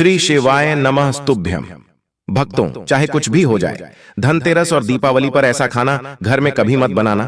श्री शिवाय नमः स्तुभ्यम। भक्तों, चाहे कुछ भी हो जाए, धनतेरस और दीपावली पर ऐसा खाना घर में कभी मत बनाना,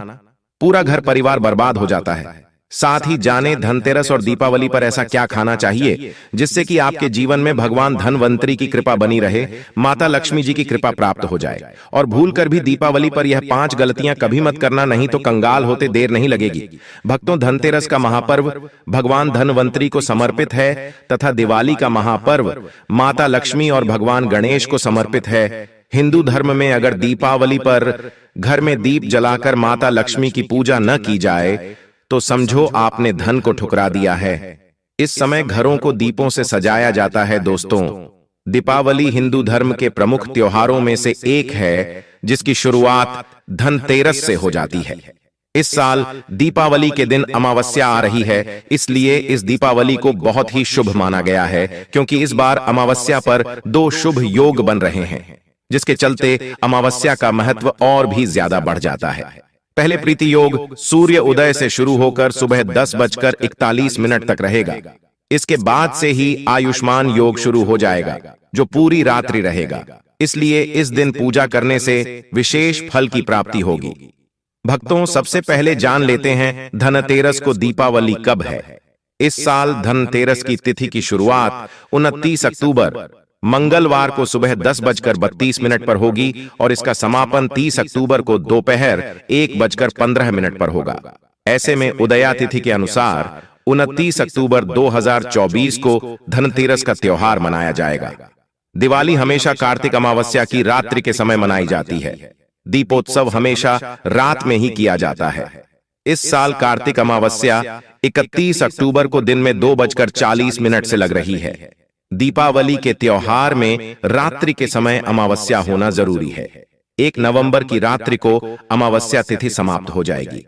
पूरा घर परिवार बर्बाद हो जाता है। साथ ही जाने धनतेरस और दीपावली पर ऐसा क्या खाना चाहिए जिससे कि आपके जीवन में भगवान धनवंतरी की कृपा बनी रहे, माता लक्ष्मी जी की कृपा प्राप्त हो जाए। और भूलकर भी दीपावली पर यह 5 गलतियां कभी मत करना, नहीं तो कंगाल होते देर नहीं लगेगी। भक्तों, धनतेरस का महापर्व भगवान धनवंतरी को समर्पित है तथा दिवाली का महापर्व माता लक्ष्मी और भगवान गणेश को समर्पित है। हिंदू धर्म में अगर दीपावली पर घर में दीप जलाकर माता लक्ष्मी की पूजा न की जाए तो समझो आपने धन को ठुकरा दिया है। इस समय घरों को दीपों से सजाया जाता है। दोस्तों, दीपावली हिंदू धर्म के प्रमुख त्योहारों में से एक है जिसकी शुरुआत धनतेरस से हो जाती है। इस साल दीपावली के दिन अमावस्या आ रही है, इसलिए इस दीपावली को बहुत ही शुभ माना गया है, क्योंकि इस बार अमावस्या पर 2 शुभ योग बन रहे हैं, जिसके चलते अमावस्या का महत्व और भी ज्यादा बढ़ जाता है। पहले प्रीति योग सूर्य उदय से शुरू होकर सुबह 10:41 तक रहेगा। इसके बाद से ही आयुष्मान योग शुरू हो जाएगा, जो पूरी रात्रि रहेगा। इसलिए इस दिन पूजा करने से विशेष फल की प्राप्ति होगी। भक्तों, सबसे पहले जान लेते हैं धनतेरस को दीपावली कब है। इस साल धनतेरस की तिथि की शुरुआत 29 अक्टूबर मंगलवार को सुबह 10:32 पर होगी और इसका समापन 30 अक्टूबर को दोपहर 1:15 पर होगा। ऐसे में उदया तिथि के अनुसार 29 अक्टूबर 2024 को धनतेरस का त्योहार मनाया जाएगा। दिवाली हमेशा कार्तिक अमावस्या की रात्रि के समय मनाई जाती है। दीपोत्सव हमेशा रात में ही किया जाता है। इस साल कार्तिक अमावस्या 31 अक्टूबर को दिन में 2:40 से लग रही है। दीपावली के त्योहार में रात्रि के समय अमावस्या होना जरूरी है। 1 नवंबर की रात्रि को अमावस्या तिथि समाप्त हो जाएगी।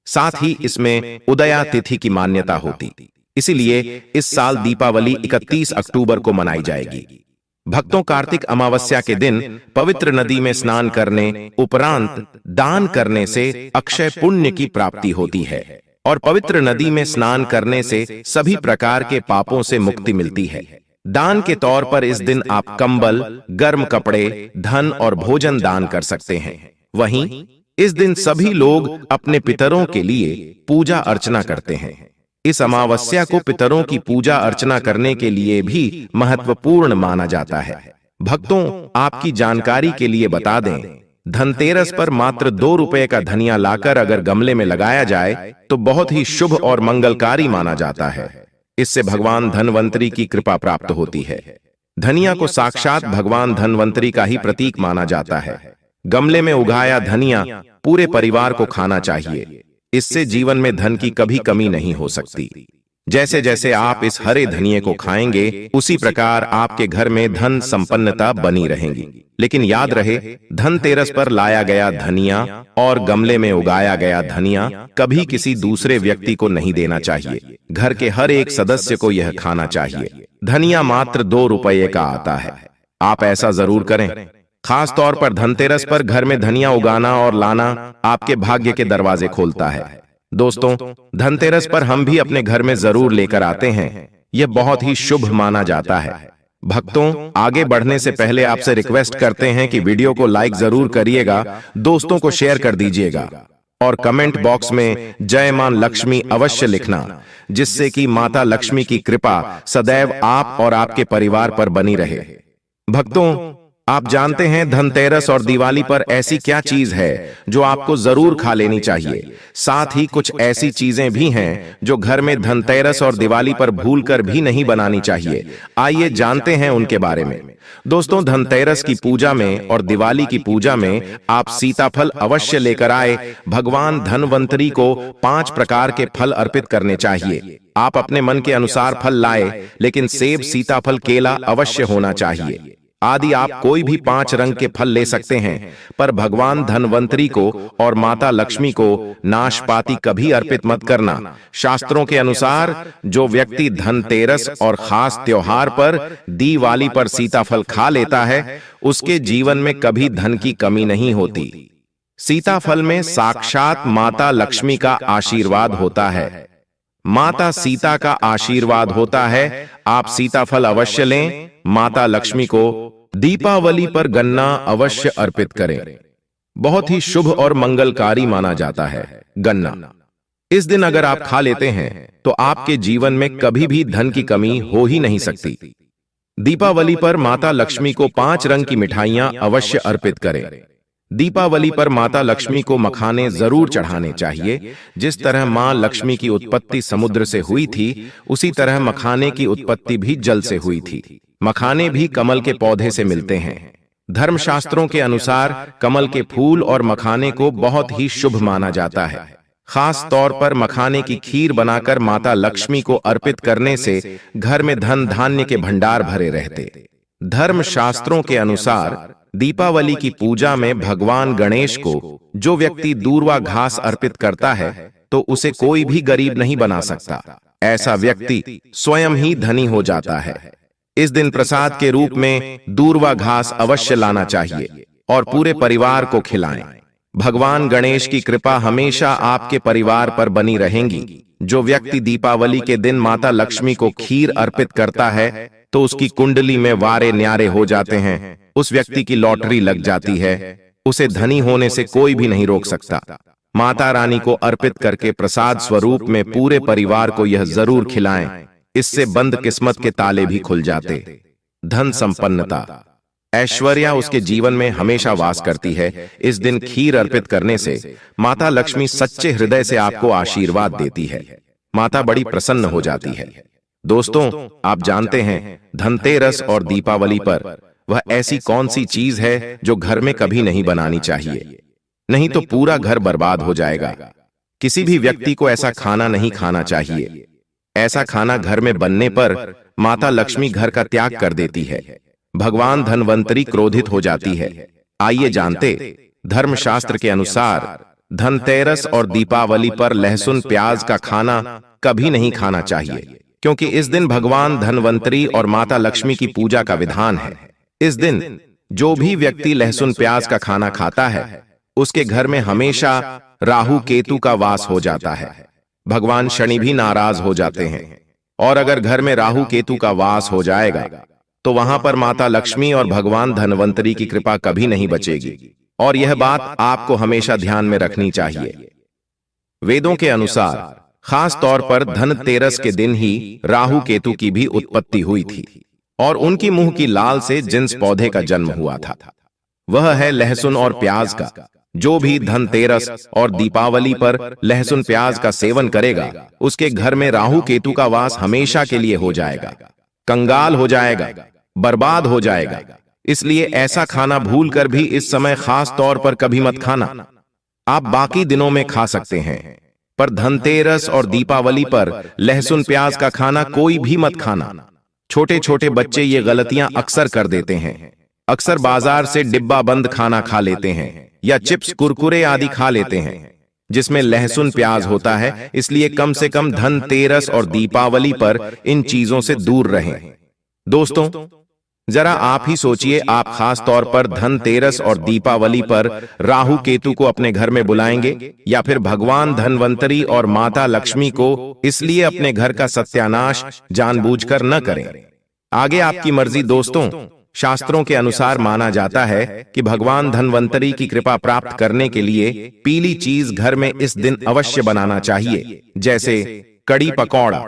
साथ ही इसमें उदया तिथि की मान्यता होती, इसीलिए इस साल दीपावली 31 अक्टूबर को मनाई जाएगी। भक्तों, कार्तिक अमावस्या के दिन पवित्र नदी में स्नान करने उपरांत दान करने से अक्षय पुण्य की प्राप्ति होती है और पवित्र नदी में स्नान करने से सभी प्रकार के पापों से मुक्ति मिलती है। दान के तौर पर इस दिन आप कंबल, गर्म कपड़े, धन और भोजन दान कर सकते हैं। वहीं इस दिन सभी लोग अपने पितरों के लिए पूजा अर्चना करते हैं। इस अमावस्या को पितरों की पूजा अर्चना करने के लिए भी महत्वपूर्ण माना जाता है। भक्तों, आपकी जानकारी के लिए बता दें, धनतेरस पर मात्र 2 रुपए का धनिया लाकर अगर गमले में लगाया जाए तो बहुत ही शुभ और मंगलकारी माना जाता है। इससे भगवान धनवंतरी की कृपा प्राप्त होती है। धनिया को साक्षात भगवान धनवंतरी का ही प्रतीक माना जाता है। गमले में उगाया धनिया पूरे परिवार को खाना चाहिए। इससे जीवन में धन की कभी कमी नहीं हो सकती। जैसे जैसे आप इस हरे धनिये को खाएंगे, उसी प्रकार आपके घर में धन संपन्नता बनी रहेगी। लेकिन याद रहे, धनतेरस पर लाया गया धनिया और गमले में उगाया गया धनिया कभी किसी दूसरे व्यक्ति को नहीं देना चाहिए। घर के हर एक सदस्य को यह खाना चाहिए। धनिया मात्र 2 रुपये का आता है। आप ऐसा जरूर करें। खास तौर पर धनतेरस पर घर में धनिया उगाना और लाना आपके भाग्य के दरवाजे खोलता है। दोस्तों, धनतेरस पर हम भी अपने घर में जरूर लेकर आते हैं। यह बहुत ही शुभ माना जाता है। भक्तों, आगे बढ़ने से पहले आपसे रिक्वेस्ट करते हैं कि वीडियो को लाइक जरूर करिएगा, दोस्तों को शेयर कर दीजिएगा और कमेंट बॉक्स में जय मां लक्ष्मी अवश्य लिखना, जिससे कि माता लक्ष्मी की कृपा सदैव आप और आपके परिवार पर बनी रहे। भक्तों, आप जानते हैं धनतेरस और दिवाली पर ऐसी क्या चीज है जो आपको जरूर खा लेनी चाहिए। साथ ही कुछ ऐसी चीजें भी हैं जो घर में धनतेरस और दिवाली पर भूलकर भी नहीं बनानी चाहिए। आइए जानते हैं उनके बारे में। दोस्तों, धनतेरस की पूजा में और दिवाली की पूजा में आप सीताफल अवश्य लेकर आए। भगवान धनवंतरी को 5 प्रकार के फल अर्पित करने चाहिए। आप अपने मन के अनुसार फल लाए, लेकिन सेब, सीताफल, केला अवश्य होना चाहिए। आदि आप कोई भी 5 रंग के फल ले सकते हैं, पर भगवान धनवंतरी को और माता लक्ष्मी को नाशपाती कभी अर्पित मत करना। शास्त्रों के अनुसार जो व्यक्ति धनतेरस और खास त्योहार पर दिवाली पर सीताफल खा लेता है, उसके जीवन में कभी धन की कमी नहीं होती। सीताफल में साक्षात माता लक्ष्मी का आशीर्वाद होता है। माता सीता का आशीर्वाद होता है, आप सीताफल अवश्य लें। माता लक्ष्मी को दीपावली पर गन्ना अवश्य अर्पित करें। बहुत ही शुभ और मंगलकारी माना जाता है गन्ना। इस दिन अगर आप खा लेते हैं तो आपके जीवन में कभी भी धन की कमी हो ही नहीं सकती। दीपावली पर माता लक्ष्मी को 5 रंग की मिठाइयां अवश्य अर्पित करें। दीपावली पर माता लक्ष्मी को मखाने जरूर चढ़ाने चाहिए। जिस तरह मां लक्ष्मी की उत्पत्ति समुद्र से हुई थी, उसी तरह मखाने की उत्पत्ति भी जल से हुई थी। मखाने भी कमल के पौधे से मिलते हैं। धर्मशास्त्रों के अनुसार कमल के फूल और मखाने को बहुत ही शुभ माना जाता है। खास तौर पर मखाने की खीर बनाकर माता लक्ष्मी को अर्पित करने से घर में धन धान्य के भंडार भरे रहते। धर्मशास्त्रों के अनुसार दीपावली की पूजा में भगवान गणेश को जो व्यक्ति दूर्वा घास अर्पित करता है तो उसे कोई भी गरीब नहीं बना सकता। ऐसा व्यक्ति स्वयं ही धनी हो जाता है। इस दिन प्रसाद के रूप में दूर्वा घास अवश्य लाना चाहिए और पूरे परिवार को खिलाएं। भगवान गणेश की कृपा हमेशा आपके परिवार पर बनी रहेगी। जो व्यक्ति दीपावली के दिन माता लक्ष्मी को खीर अर्पित करता है तो उसकी कुंडली में वारे न्यारे हो जाते हैं। उस व्यक्ति की लॉटरी लग जाती है। उसे धनी होने से कोई भी नहीं रोक सकता। माता रानी को अर्पित करके प्रसाद स्वरूप में पूरे परिवार को यह जरूर खिलाएं। इससे बंद किस्मत के ताले भी खुल जाते। धन संपन्नता, ऐश्वर्या उसके जीवन में हमेशा वास करती है। इस दिन खीर अर्पित करने से माता लक्ष्मी सच्चे हृदय से आपको आशीर्वाद देती है। माता बड़ी प्रसन्न हो जाती है। दोस्तों, आप जानते हैं धनतेरस और दीपावली पर वह ऐसी कौन सी चीज है जो घर में कभी नहीं बनानी चाहिए, नहीं तो पूरा घर बर्बाद हो जाएगा। किसी भी व्यक्ति को ऐसा खाना नहीं खाना चाहिए। ऐसा खाना घर में बनने पर माता लक्ष्मी घर का त्याग कर देती है। भगवान धनवंतरी क्रोधित हो जाती है। आइए जानते, धर्मशास्त्र के अनुसार धनतेरस और दीपावली पर लहसुन प्याज का खाना कभी नहीं खाना चाहिए, क्योंकि इस दिन भगवान धनवंतरी और माता लक्ष्मी की पूजा का विधान है। इस दिन जो भी व्यक्ति लहसुन प्याज का खाना खाता है उसके घर में हमेशा राहु केतु का वास हो जाता है। भगवान शनि भी नाराज हो जाते हैं। और अगर घर में राहु केतु का वास हो जाएगा तो वहां पर माता लक्ष्मी और भगवान धनवंतरी की कृपा कभी नहीं बचेगी। और यह बात आपको हमेशा ध्यान में रखनी चाहिए। वेदों के अनुसार खास तौर पर धनतेरस के दिन ही राहु केतु की भी उत्पत्ति हुई थी और उनकी मुंह की लाल से जिन्स पौधे का जन्म हुआ था, वह है लहसुन और प्याज का। जो भी धनतेरस और दीपावली पर लहसुन प्याज का सेवन करेगा उसके घर में राहु केतु का वास हमेशा के लिए हो जाएगा, कंगाल हो जाएगा, बर्बाद हो जाएगा। इसलिए ऐसा खाना भूलकर भी इस समय खास तौर पर कभी मत खाना। आप बाकी दिनों में खा सकते हैं, पर धनतेरस और दीपावली पर लहसुन प्याज का खाना कोई भी मत खाना। छोटे छोटे बच्चे ये गलतियां अक्सर कर देते हैं। अक्सर बाजार से डिब्बा बंद खाना खा लेते हैं या चिप्स कुरकुरे आदि खा लेते हैं जिसमें लहसुन प्याज होता है। इसलिए कम से कम धनतेरस और दीपावली पर इन चीजों से दूर रहें। दोस्तों, जरा आप ही सोचिए, आप खास तौर पर धनतेरस और दीपावली पर राहु केतु को अपने घर में बुलाएंगे या फिर भगवान धनवंतरी और माता लक्ष्मी को इसलिए अपने घर का सत्यानाश जानबूझकर न करें। आगे आपकी मर्जी। दोस्तों, शास्त्रों के अनुसार माना जाता है कि भगवान धनवंतरी की कृपा प्राप्त करने के लिए पीली चीज घर में इस दिन अवश्य बनाना चाहिए, जैसे कड़ी पकौड़ा,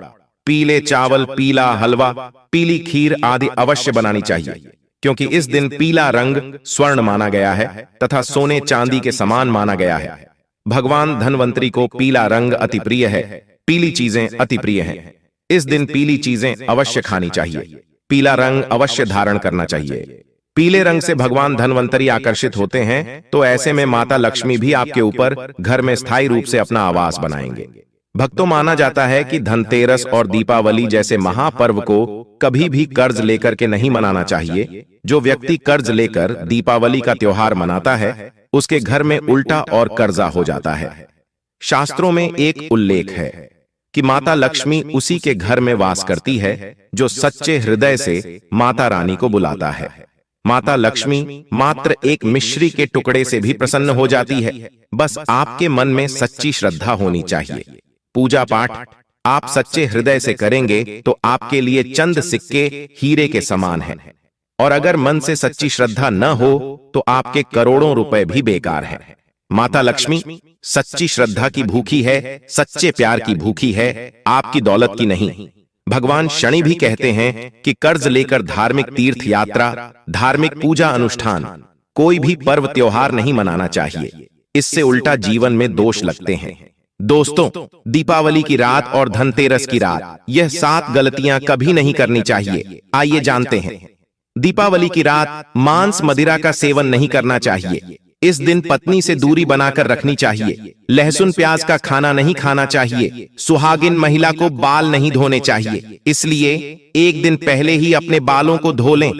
पीले चावल, पीला हलवा, पीली खीर आदि अवश्य बनानी चाहिए, क्योंकि इस दिन पीला रंग स्वर्ण माना गया है तथा सोने चांदी के समान माना गया है। भगवान धनवंतरी को पीला रंग अति प्रिय है, पीली चीजें अति प्रिय हैं। इस दिन पीली चीजें अवश्य खानी चाहिए, पीला रंग अवश्य धारण करना चाहिए। पीले रंग से भगवान धनवंतरी आकर्षित होते हैं, तो ऐसे में माता लक्ष्मी भी आपके ऊपर घर में स्थायी रूप से अपना आवास बनाएंगे। भक्तों, माना जाता है कि धनतेरस और दीपावली जैसे महापर्व को कभी भी कर्ज लेकर के नहीं मनाना चाहिए। जो व्यक्ति कर्ज लेकर दीपावली का त्योहार मनाता है उसके घर में उल्टा और कर्जा हो जाता है। शास्त्रों में एक उल्लेख है कि माता लक्ष्मी उसी के घर में वास करती है जो सच्चे हृदय से माता रानी को बुलाता है। माता लक्ष्मी मात्र एक मिश्री के टुकड़े से भी प्रसन्न हो जाती है। बस आपके मन में सच्ची श्रद्धा होनी चाहिए। पूजा पाठ आप सच्चे हृदय से करेंगे तो आपके लिए चंद सिक्के हीरे के समान हैं। और अगर मन से सच्ची श्रद्धा न हो तो आपके करोड़ों रुपए भी बेकार हैं। माता लक्ष्मी सच्ची श्रद्धा की भूखी है, सच्चे प्यार की भूखी है, आपकी दौलत की नहीं। भगवान शनि भी कहते हैं कि कर्ज लेकर धार्मिक तीर्थ यात्रा, धार्मिक पूजा अनुष्ठान, कोई भी पर्व त्योहार नहीं मनाना चाहिए। इससे उल्टा जीवन में दोष लगते हैं। दोस्तों, दीपावली की रात और धनतेरस की रात, यह 7 गलतियां कभी नहीं करनी चाहिए। आइए जानते हैं। दीपावली की रात मांस मदिरा का सेवन नहीं करना चाहिए। इस दिन पत्नी से दूरी बनाकर रखनी चाहिए। लहसुन प्याज का खाना नहीं खाना चाहिए। सुहागिन महिला को बाल नहीं धोने चाहिए, इसलिए एक दिन पहले ही अपने बालों को धो लें।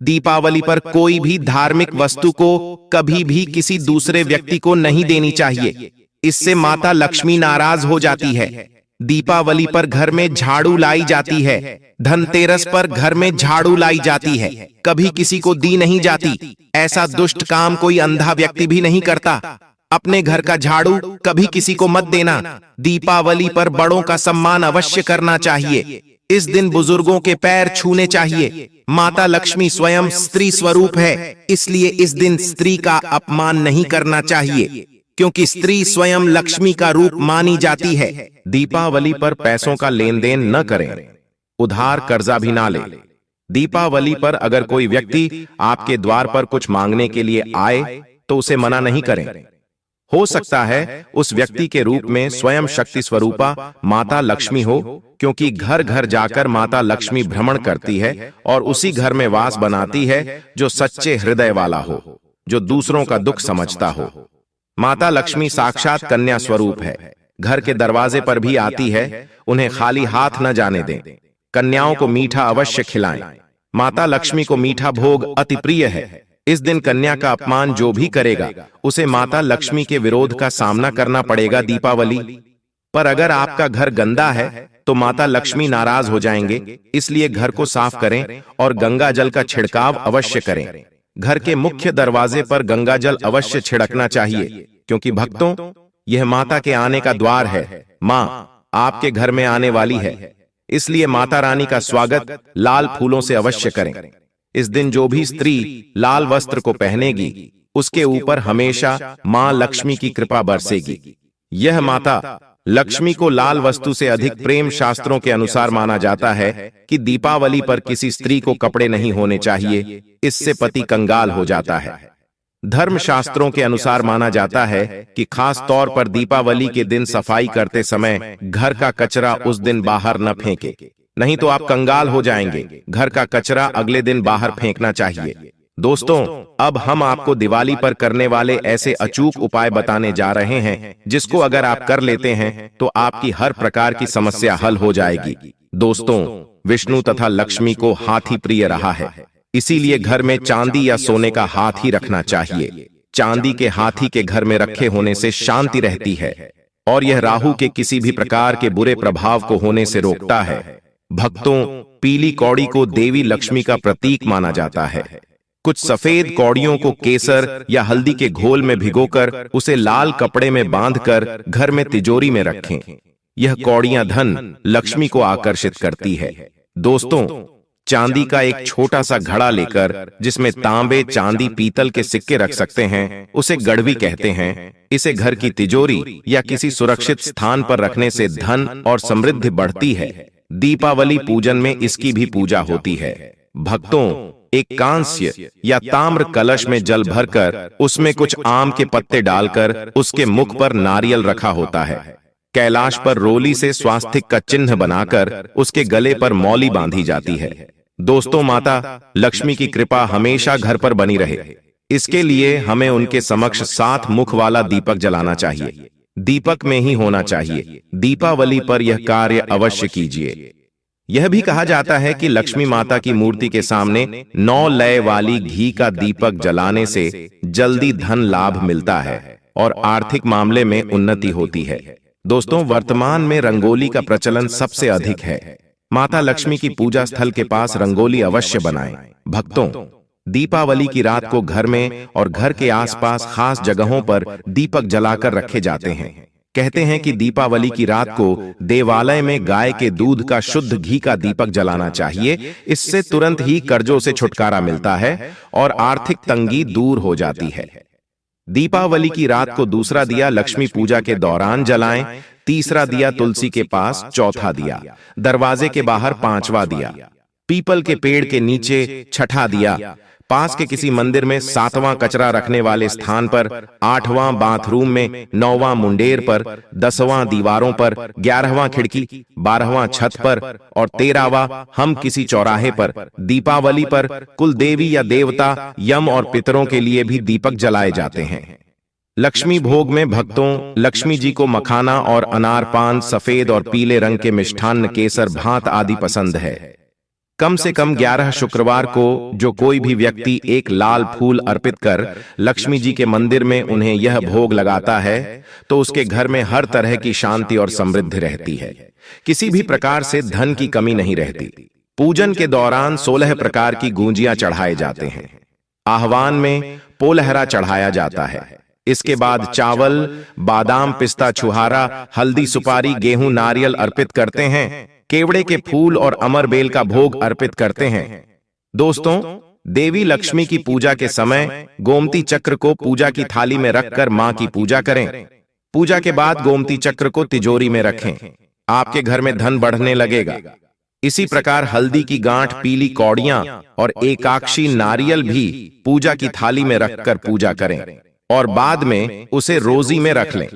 दीपावली पर कोई भी धार्मिक वस्तु को कभी भी किसी दूसरे व्यक्ति को नहीं देनी चाहिए, इससे माता लक्ष्मी नाराज हो जाती है। दीपावली पर घर में झाड़ू लाई जाती है, धनतेरस पर घर में झाड़ू लाई जाती है, कभी किसी को दी नहीं जाती। ऐसा दुष्ट काम कोई अंधा व्यक्ति भी नहीं करता। अपने घर का झाड़ू कभी किसी को मत देना। दीपावली पर बड़ों का सम्मान अवश्य करना चाहिए। इस दिन बुजुर्गों के पैर छूने चाहिए। माता लक्ष्मी स्वयं स्त्री स्वरूप है, इसलिए इस दिन स्त्री का अपमान नहीं करना चाहिए, क्योंकि स्त्री स्वयं लक्ष्मी का रूप मानी जाती है। दीपावली पर पैसों का लेन देन न करें, उधार कर्जा भी ना लें। दीपावली पर अगर कोई व्यक्ति आपके द्वार पर कुछ मांगने के लिए आए तो उसे मना नहीं करें। हो सकता है उस व्यक्ति के रूप में स्वयं शक्ति स्वरूपा माता लक्ष्मी हो, क्योंकि घर घर जाकर माता लक्ष्मी भ्रमण करती है और उसी घर में वास बनाती है जो सच्चे हृदय वाला हो, जो दूसरों का दुख समझता हो। माता लक्ष्मी साक्षात कन्या स्वरूप है, घर के दरवाजे पर भी आती है। उन्हें खाली हाथ न जाने दें। कन्याओं को मीठा अवश्य खिलाएं। माता लक्ष्मी को मीठा भोग अति प्रिय है। इस दिन कन्या का अपमान जो भी करेगा उसे माता लक्ष्मी के विरोध का सामना करना पड़ेगा। दीपावली पर अगर आपका घर गंदा है तो माता लक्ष्मी नाराज हो जाएंगे, इसलिए घर को साफ करें और गंगा जल का छिड़काव अवश्य करें। घर के मुख्य दरवाजे पर गंगा जल अवश्य छिड़कना चाहिए, क्योंकि भक्तों, यह माता के आने का द्वार है। मां आपके घर में आने वाली है, इसलिए माता रानी का स्वागत लाल फूलों से अवश्य करें। इस दिन जो भी स्त्री लाल वस्त्र को पहनेगी उसके ऊपर हमेशा मां लक्ष्मी की कृपा बरसेगी। यह माता लक्ष्मी को लाल वस्तु से अधिक प्रेम शास्त्रों के अनुसार माना जाता है कि दीपावली पर किसी स्त्री को कपड़े नहीं होने चाहिए, इससे पति कंगाल हो जाता है। धर्म शास्त्रों के अनुसार माना जाता है कि खास तौर पर दीपावली के दिन सफाई करते समय घर का कचरा उस दिन बाहर न फेंके, नहीं तो आप कंगाल हो जाएंगे। घर का कचरा अगले दिन बाहर फेंकना चाहिए। दोस्तों, अब हम आपको दिवाली पर करने वाले ऐसे अचूक उपाय बताने जा रहे हैं जिसको अगर आप कर लेते हैं तो आपकी हर प्रकार की समस्या हल हो जाएगी। दोस्तों, विष्णु तथा लक्ष्मी को हाथी प्रिय रहा है, इसीलिए घर में चांदी या सोने का हाथी रखना चाहिए। चांदी के हाथी के घर में रखे होने से शांति रहती है और यह राहु के किसी भी प्रकार के बुरे प्रभाव को होने से रोकता है। भक्तों, पीली कौड़ी को देवी लक्ष्मी का प्रतीक माना जाता है। कुछ सफेद कौड़ियों को केसर या हल्दी के घोल में भिगोकर उसे लाल कपड़े में बांधकर घर में तिजोरी में रखें। यह कौड़ियां धन लक्ष्मी को आकर्षित करती है। दोस्तों, चांदी का एक छोटा सा घड़ा लेकर जिसमें तांबे, चांदी, पीतल के सिक्के रख सकते हैं, उसे गड़वी कहते हैं। इसे घर की तिजोरी या किसी सुरक्षित स्थान पर रखने से धन और समृद्धि बढ़ती है। दीपावली पूजन में इसकी भी पूजा होती है। भक्तों, एक कांस्य या ताम्र कलश में जल भरकर उसमें कुछ आम के पत्ते डालकर उसके मुख पर नारियल रखा होता है। कैलाश पर रोली से स्वास्तिक का चिन्ह बनाकर उसके गले पर मौली बांधी जाती है। दोस्तों, माता लक्ष्मी की कृपा हमेशा घर पर बनी रहे, इसके लिए हमें उनके समक्ष 7 मुख वाला दीपक जलाना चाहिए। दीपक में ही होना चाहिए। दीपावली पर यह कार्य अवश्य कीजिए। यह भी कहा जाता है कि लक्ष्मी माता की मूर्ति के सामने 9 लय वाली घी का दीपक जलाने से जल्दी धन लाभ मिलता है और आर्थिक मामले में उन्नति होती है। दोस्तों, वर्तमान में रंगोली का प्रचलन सबसे अधिक है। माता लक्ष्मी की पूजा स्थल के पास रंगोली अवश्य बनाएं। भक्तों, दीपावली की रात को घर में और घर के आसपास खास जगहों पर दीपक जलाकर रखे जाते हैं। कहते हैं कि दीपावली की रात को देवालय में गाय के दूध का शुद्ध घी का दीपक जलाना चाहिए। इससे तुरंत ही कर्जों से छुटकारा मिलता है और आर्थिक तंगी दूर हो जाती है। दीपावली की रात को दूसरा दिया लक्ष्मी पूजा के दौरान जलाएं, तीसरा दिया तुलसी के पास, चौथा दिया दरवाजे के बाहर, पांचवा दिया पीपल के पेड़ के नीचे, छठा दिया पास के किसी मंदिर में, सातवां कचरा रखने वाले स्थान पर, आठवां बाथरूम में, नौवां मुंडेर पर, 10वां दीवारों पर, 11वां खिड़की, 12वां छत पर और 13वां हम किसी चौराहे पर। दीपावली पर कुल देवी या देवता, यम और पितरों के लिए भी दीपक जलाए जाते हैं। लक्ष्मी भोग में भक्तों लक्ष्मी जी को मखाना और अनार, पान, सफेद और पीले रंग के मिष्ठान्न, केसर, भात आदि पसंद है। कम से कम 11 शुक्रवार को जो कोई भी व्यक्ति एक लाल फूल अर्पित कर लक्ष्मी जी के मंदिर में उन्हें यह भोग लगाता है तो उसके घर में हर तरह की शांति और समृद्धि रहती है। किसी भी प्रकार से धन की कमी नहीं रहती। पूजन के दौरान 16 प्रकार की गूंजियां चढ़ाए जाते हैं। आह्वान में पोलहरा चढ़ाया जाता है। इसके बाद चावल, बादाम, पिस्ता, छुहारा, हल्दी, सुपारी, गेहूं, नारियल अर्पित करते हैं। केवड़े के फूल और अमरबेल का भोग अर्पित करते हैं। दोस्तों, देवी लक्ष्मी की पूजा के समय गोमती चक्र को पूजा की थाली में रखकर मां की पूजा करें। पूजा के बाद गोमती चक्र को तिजोरी में रखें। आपके घर में धन बढ़ने लगेगा। इसी प्रकार हल्दी की गांठ, पीली कौड़ियां और एकाक्षी नारियल भी पूजा की थाली में रखकर पूजा करें और बाद में उसे रोजी में रख लें।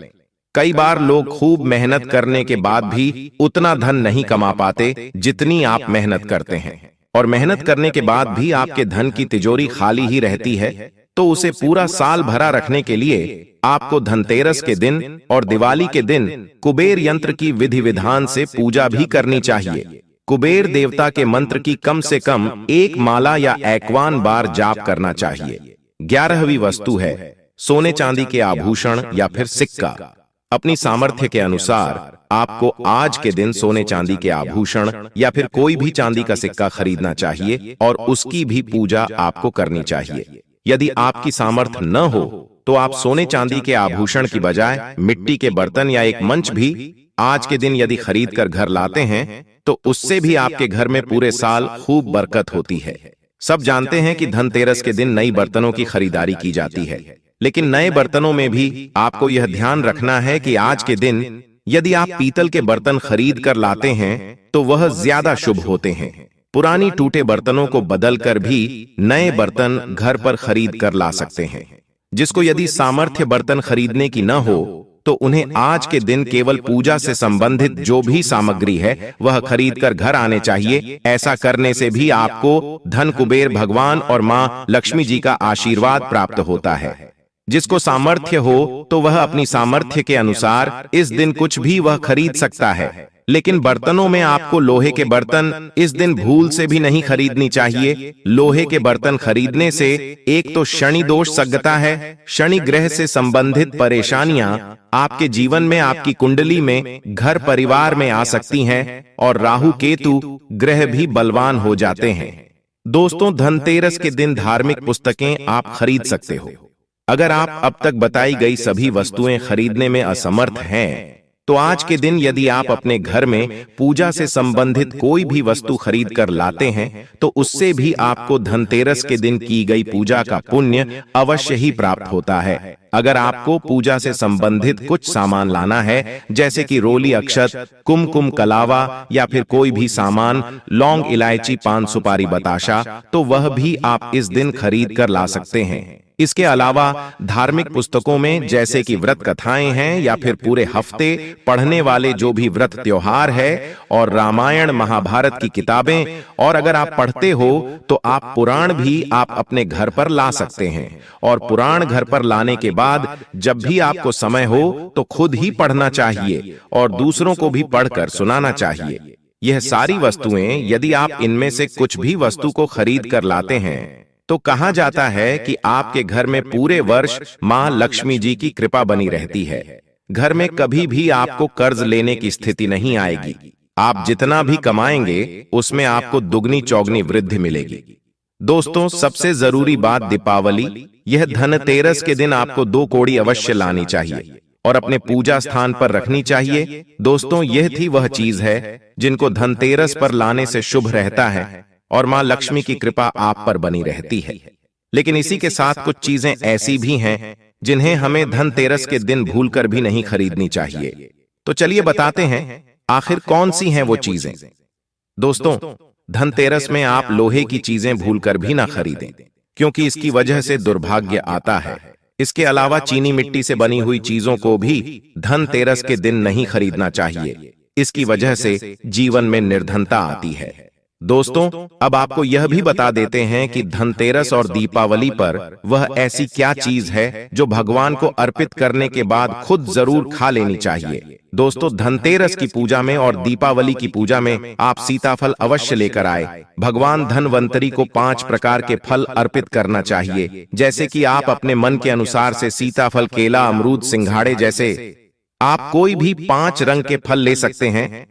कई बार लोग खूब मेहनत करने के बाद भी उतना धन नहीं कमा पाते जितनी आप मेहनत करते हैं, और मेहनत करने के बाद भी आपके धन की तिजोरी खाली ही रहती है, तो उसे पूरा साल भरा रखने के लिए आपको धनतेरस के दिन और दिवाली के दिन कुबेर यंत्र की विधि विधान से पूजा भी करनी चाहिए। कुबेर देवता के मंत्र की कम से कम 1 माला या 51 बार जाप करना चाहिए। 11वीं वस्तु है सोने चांदी के आभूषण या फिर सिक्का। अपनी सामर्थ्य के अनुसार आपको आज के दिन सोने चांदी के आभूषण या फिर कोई भी चांदी का सिक्का खरीदना चाहिए और उसकी भी पूजा आपको करनी चाहिए। यदि आपकी सामर्थ्य न हो तो आप सोने चांदी के आभूषण की बजाय मिट्टी के बर्तन या एक मंच भी आज के दिन यदि खरीद कर घर लाते हैं तो उससे भी आपके घर में पूरे साल खूब बरकत होती है। सब जानते हैं कि धनतेरस के दिन नई बर्तनों की खरीदारी की जाती है, लेकिन नए बर्तनों में भी आपको यह ध्यान रखना है कि आज के दिन यदि आप पीतल के बर्तन खरीद कर लाते हैं तो वह ज्यादा शुभ होते हैं। पुरानी टूटे बर्तनों को बदलकर भी नए बर्तन घर पर खरीद कर ला सकते हैं। जिसको यदि सामर्थ्य बर्तन खरीदने की न हो तो उन्हें आज के दिन केवल पूजा से संबंधित जो भी सामग्री है वह खरीद कर घर आने चाहिए। ऐसा करने से भी आपको धन कुबेर भगवान और मां लक्ष्मी जी का आशीर्वाद प्राप्त होता है। जिसको सामर्थ्य हो तो वह अपनी सामर्थ्य के अनुसार इस दिन कुछ भी वह खरीद सकता है, लेकिन बर्तनों में आपको लोहे के बर्तन इस दिन भूल से भी नहीं खरीदनी चाहिए। लोहे के बर्तन खरीदने से एक तो शनि दोष सगता है, शनि ग्रह से संबंधित परेशानियां आपके जीवन में, आपकी कुंडली में, घर परिवार में आ सकती हैं और राहु केतु ग्रह भी बलवान हो जाते हैं। दोस्तों, धनतेरस के दिन धार्मिक पुस्तकें आप खरीद सकते हो। अगर आप अब तक बताई गई सभी वस्तुएं खरीदने में असमर्थ हैं तो आज के दिन यदि आप अपने घर में पूजा से संबंधित कोई भी वस्तु खरीद कर लाते हैं तो उससे भी आपको धनतेरस के दिन की गई पूजा का पुण्य अवश्य ही प्राप्त होता है। अगर आपको पूजा से संबंधित कुछ सामान लाना है जैसे कि रोली, अक्षत, कुमकुम, कलावा या फिर कोई भी सामान, लौंग, इलायची, पान, सुपारी, बताशा, तो वह भी आप इस दिन खरीद कर ला सकते हैं। इसके अलावा धार्मिक पुस्तकों में जैसे कि व्रत कथाएं हैं या फिर पूरे हफ्ते पढ़ने वाले जो भी व्रत त्योहार है और रामायण महाभारत की किताबें, और अगर आप पढ़ते हो तो आप पुराण भी आप अपने घर पर ला सकते हैं। और पुराण घर पर लाने के बाद जब भी आपको समय हो तो खुद ही पढ़ना चाहिए और दूसरों को भी पढ़कर सुनाना चाहिए। यह सारी वस्तुएं यदि आप इनमें से कुछ भी वस्तु को खरीद कर लाते हैं तो कहा जाता है कि आपके घर में पूरे वर्ष मां लक्ष्मी जी की कृपा बनी रहती है। घर में कभी भी आपको कर्ज लेने की स्थिति नहीं आएगी। आप जितना भी कमाएंगे उसमें आपको दुगनी चौगनी वृद्धि मिलेगी। दोस्तों, सबसे जरूरी बात दीपावली, यह धनतेरस के दिन आपको 2 कौड़ी अवश्य लानी चाहिए और अपने पूजा स्थान पर रखनी चाहिए। दोस्तों, यह थी वह चीज है जिनको धनतेरस पर लाने से शुभ रहता है और मां लक्ष्मी की कृपा आप पर बनी रहती है। लेकिन इसी के साथ कुछ चीजें ऐसी भी हैं जिन्हें हमें धनतेरस के दिन भूलकर भी नहीं खरीदनी चाहिए। तो चलिए बताते हैं आखिर कौन सी हैं वो चीजें। दोस्तों, धनतेरस में आप लोहे की चीजें भूलकर भी ना खरीदें, क्योंकि इसकी वजह से दुर्भाग्य आता है। इसके अलावा चीनी मिट्टी से बनी हुई चीजों को भी धनतेरस के दिन नहीं खरीदना चाहिए। इसकी वजह से जीवन में निर्धनता आती है। दोस्तों, अब आपको यह भी बता देते हैं कि धनतेरस और दीपावली पर वह ऐसी क्या चीज है जो भगवान को अर्पित करने के बाद खुद जरूर खा लेनी चाहिए। दोस्तों, धनतेरस की पूजा में और दीपावली की पूजा में आप सीताफल अवश्य लेकर आए। भगवान धनवंतरी को 5 प्रकार के फल अर्पित करना चाहिए, जैसे कि आप अपने मन के अनुसार से सीताफल, केला, अमरूद, सिंघाड़े जैसे आप कोई भी 5 रंग के फल ले सकते हैं।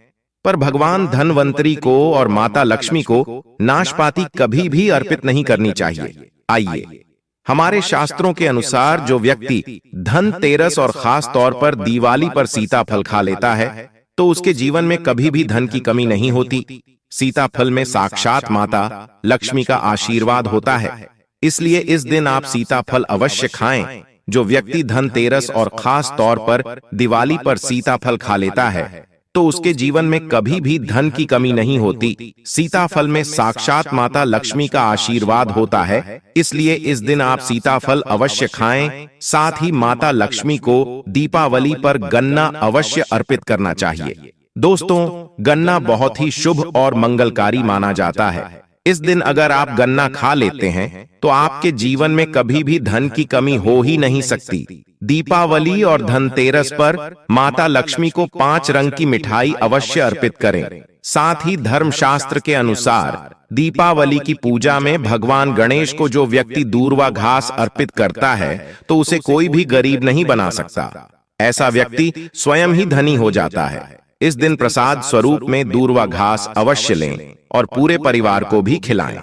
पर भगवान धनवंतरी को और माता लक्ष्मी को नाशपाती कभी भी अर्पित नहीं करनी चाहिए। आइए, हमारे शास्त्रों के अनुसार जो व्यक्ति धनतेरस और खास तौर पर दिवाली पर सीताफल खा लेता है तो उसके जीवन में कभी भी धन की कमी नहीं होती। सीताफल में साक्षात माता लक्ष्मी का आशीर्वाद होता है, इसलिए इस दिन आप सीताफल अवश्य खाएं। जो व्यक्ति धनतेरस और खास तौर पर दिवाली पर सीताफल खा लेता है तो उसके जीवन में कभी भी धन की कमी नहीं होती। सीताफल में साक्षात माता लक्ष्मी का आशीर्वाद होता है, इसलिए इस दिन आप सीताफल अवश्य खाएं। साथ ही माता लक्ष्मी को दीपावली पर गन्ना अवश्य अर्पित करना चाहिए। दोस्तों, गन्ना बहुत ही शुभ और मंगलकारी माना जाता है। इस दिन अगर आप गन्ना खा लेते हैं तो आपके जीवन में कभी भी धन की कमी हो ही नहीं सकती। दीपावली और धनतेरस पर माता लक्ष्मी को 5 रंग की मिठाई अवश्य अर्पित करें। साथ ही धर्मशास्त्र के अनुसार दीपावली की पूजा में भगवान गणेश को जो व्यक्ति दूर्वा घास अर्पित करता है तो उसे कोई भी गरीब नहीं बना सकता। ऐसा व्यक्ति स्वयं ही धनी हो जाता है। इस दिन प्रसाद स्वरूप में दूर्वा घास अवश्य लें और पूरे परिवार को भी खिलाएं।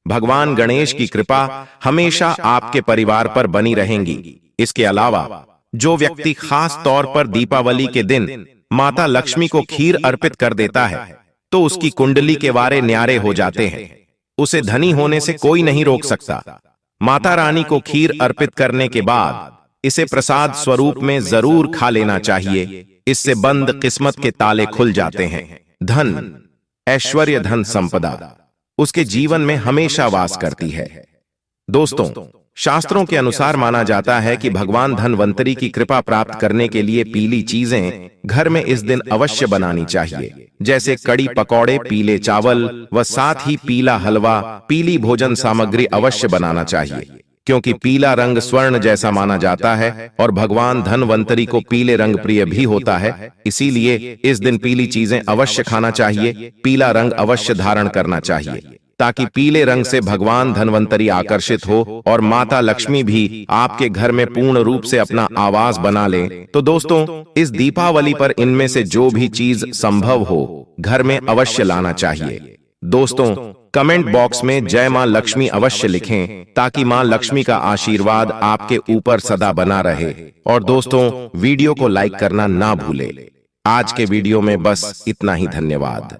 भगवान गणेश की कृपा हमेशा आपके परिवार पर बनी रहेंगी। इसके अलावा जो व्यक्ति खास तौर पर दीपावली के दिन माता लक्ष्मी को खीर अर्पित कर देता है तो उसकी कुंडली के वारे न्यारे हो जाते हैं। उसे धनी होने से कोई नहीं रोक सकता। माता रानी को खीर अर्पित करने के बाद इसे प्रसाद स्वरूप में जरूर खा लेना चाहिए। इससे बंद किस्मत के ताले खुल जाते हैं। धन, ऐश्वर्य, धन संपदा उसके जीवन में हमेशा वास करती है। दोस्तों, शास्त्रों के अनुसार माना जाता है कि भगवान धनवंतरी की कृपा प्राप्त करने के लिए पीली चीजें घर में इस दिन अवश्य बनानी चाहिए, जैसे कड़ी पकौड़े, पीले चावल व साथ ही पीला हलवा, पीली भोजन सामग्री अवश्य बनाना चाहिए, क्योंकि पीला रंग स्वर्ण जैसा माना जाता है और भगवान धनवंतरी को पीले रंग प्रिय भी होता है। इसीलिए इस दिन पीली चीजें अवश्य खाना चाहिए, पीला रंग अवश्य धारण करना चाहिए, ताकि पीले रंग से भगवान धनवंतरी आकर्षित हो और माता लक्ष्मी भी आपके घर में पूर्ण रूप से अपना आवास बना ले। तो दोस्तों, इस दीपावली पर इनमें से जो भी चीज संभव हो घर में अवश्य लाना चाहिए। दोस्तों, कमेंट बॉक्स में जय मां लक्ष्मी अवश्य लिखें, ताकि मां लक्ष्मी का आशीर्वाद आपके ऊपर सदा बना रहे। और दोस्तों, वीडियो को लाइक करना ना भूले। आज के वीडियो में बस इतना ही। धन्यवाद।